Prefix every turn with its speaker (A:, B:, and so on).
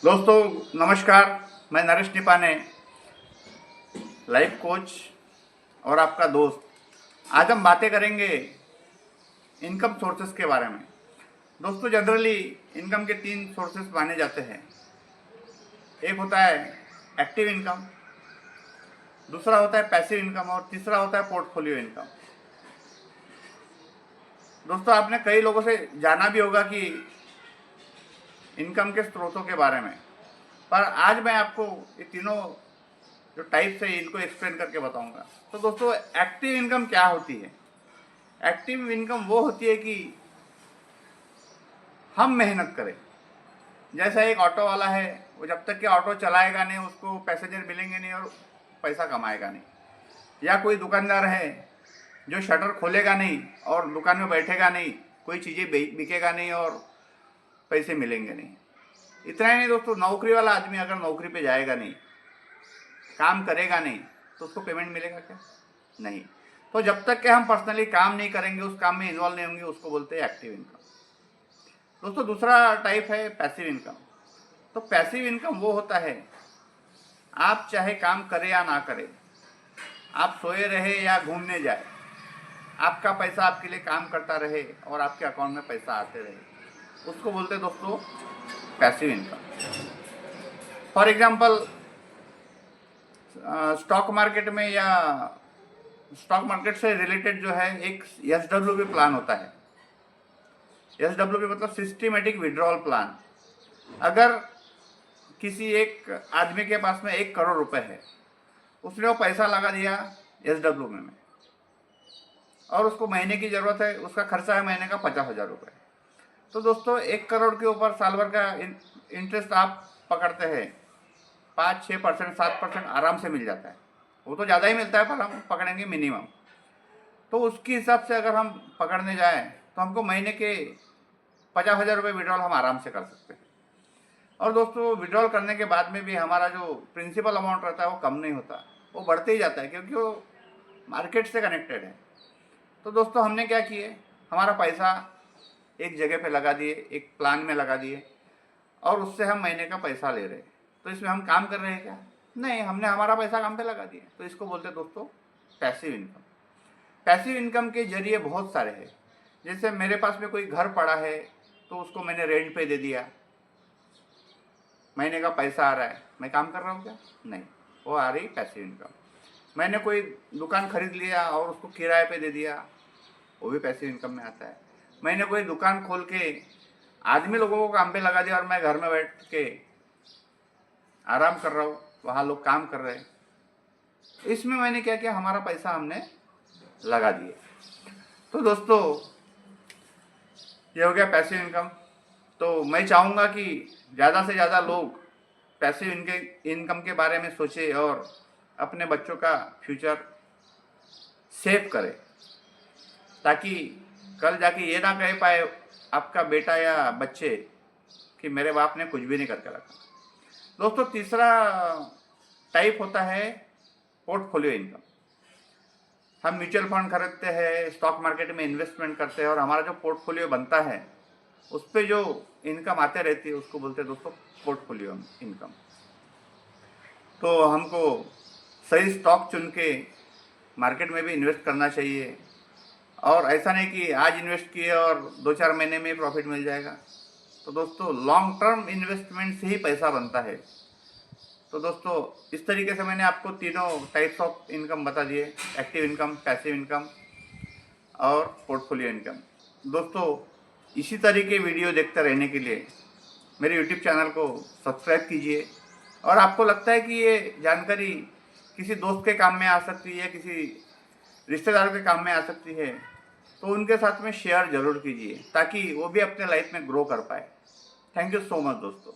A: दोस्तों नमस्कार। मैं नरेश निपाने, लाइफ कोच और आपका दोस्त। आज हम बातें करेंगे इनकम सोर्सेस के बारे में। दोस्तों जनरली इनकम के तीन सोर्सेस माने जाते हैं। एक होता है एक्टिव इनकम, दूसरा होता है पैसिव इनकम और तीसरा होता है पोर्टफोलियो इनकम। दोस्तों आपने कई लोगों से जाना भी होगा कि इनकम के स्रोतों के बारे में, पर आज मैं आपको ये तीनों जो टाइप्स है इनको एक्सप्लेन करके बताऊंगा। तो दोस्तों एक्टिव इनकम क्या होती है? एक्टिव इनकम वो होती है कि हम मेहनत करें। जैसा एक ऑटो वाला है, वो जब तक कि ऑटो चलाएगा नहीं उसको पैसेंजर मिलेंगे नहीं और पैसा कमाएगा नहीं। या कोई दुकानदार है जो शटर खोलेगा नहीं और दुकान में बैठेगा नहीं, कोई चीज़ें बिकेगा नहीं और पैसे मिलेंगे नहीं। इतना ही नहीं दोस्तों, नौकरी वाला आदमी अगर नौकरी पे जाएगा नहीं, काम करेगा नहीं, तो उसको पेमेंट मिलेगा क्या? नहीं। तो जब तक कि हम पर्सनली काम नहीं करेंगे, उस काम में इन्वॉल्व नहीं होंगे, उसको बोलते हैं एक्टिव इनकम। दोस्तों दूसरा टाइप है पैसिव इनकम। तो पैसिव इनकम वो होता है, आप चाहे काम करें या ना करें, आप सोए रहे या घूमने जाए, आपका पैसा आपके लिए काम करता रहे और आपके अकाउंट में पैसा आते रहे, उसको बोलते हैं दोस्तों passive income. For example stock market में या स्टॉक मार्केट से रिलेटेड जो है एक एसडब्ल्यूपी प्लान होता है। एसडब्ल्यूपी मतलब सिस्टमेटिक विड्रॉल प्लान। अगर किसी एक आदमी के पास में 1 करोड़ रुपए है, उसने वो पैसा लगा दिया एसडब्ल्यू में और उसको महीने की ज़रूरत है, उसका खर्चा है महीने का 50,000 रुपये। तो दोस्तों 1 करोड़ के ऊपर साल भर का इंटरेस्ट आप पकड़ते हैं, 5-6%, 7% आराम से मिल जाता है। वो तो ज़्यादा ही मिलता है पर हम पकड़ेंगे मिनिमम। तो उसके हिसाब से अगर हम पकड़ने जाएँ तो हमको महीने के 50,000 रुपये विड्रॉल हम आराम से कर सकते हैं। और दोस्तों विड्रॉल करने के बाद में भी हमारा जो प्रिंसिपल अमाउंट रहता है वो कम नहीं होता, वो बढ़ते ही जाता है, क्योंकि वो मार्केट से कनेक्टेड है। तो दोस्तों हमने क्या किए, हमारा पैसा एक जगह पे लगा दिए, एक प्लान में लगा दिए और उससे हम महीने का पैसा ले रहे हैं। तो इसमें हम काम कर रहे हैं क्या? नहीं, हमने हमारा पैसा काम पे लगा दिया। तो इसको बोलते हैं दोस्तों पैसिव इनकम। पैसिव इनकम के जरिए बहुत सारे हैं। जैसे मेरे पास में कोई घर पड़ा है तो उसको मैंने रेंट पे दे दिया, महीने का पैसा आ रहा है, मैं काम कर रहा हूँ क्या? नहीं, वो आ रही पैसिव इनकम। मैंने कोई दुकान खरीद लिया और उसको किराए पे दे दिया, वो भी पैसिव इनकम में आता है। मैंने कोई दुकान खोल के आदमी लोगों को काम पे लगा दिया और मैं घर में बैठ के आराम कर रहा हूँ, वहाँ लोग काम कर रहे हैं। इसमें मैंने क्या किया, हमारा पैसा हमने लगा दिए। तो दोस्तों ये हो गया पैसिव इनकम। तो मैं चाहूँगा कि ज़्यादा से ज़्यादा लोग पैसिव इनकम के बारे में सोचें और अपने बच्चों का फ्यूचर सेव करें, ताकि कल जाके ये ना कह पाए आपका बेटा या बच्चे कि मेरे बाप ने कुछ भी नहीं करके रखा। दोस्तों तीसरा टाइप होता है पोर्टफोलियो इनकम। हम म्यूचुअल फंड खरीदते हैं, स्टॉक मार्केट में इन्वेस्टमेंट करते हैं और हमारा जो पोर्टफोलियो बनता है उस पर जो इनकम आते रहती है उसको बोलते हैं दोस्तों पोर्टफोलियो इनकम। तो हमको सही स्टॉक चुन के मार्केट में भी इन्वेस्ट करना चाहिए, और ऐसा नहीं कि आज इन्वेस्ट किए और 2-4 महीने में प्रॉफिट मिल जाएगा। तो दोस्तों लॉन्ग टर्म इन्वेस्टमेंट से ही पैसा बनता है। तो दोस्तों इस तरीके से मैंने आपको तीनों टाइप्स ऑफ इनकम बता दिए, एक्टिव इनकम, पैसिव इनकम और पोर्टफोलियो इनकम। दोस्तों इसी तरीके वीडियो देखते रहने के लिए मेरे यूट्यूब चैनल को सब्सक्राइब कीजिए। और आपको लगता है कि ये जानकारी किसी दोस्त के काम में आ सकती है, किसी रिश्तेदारों के काम में आ सकती है, तो उनके साथ में शेयर ज़रूर कीजिए ताकि वो भी अपने लाइफ में ग्रो कर पाए। थैंक यू सो मच दोस्तों।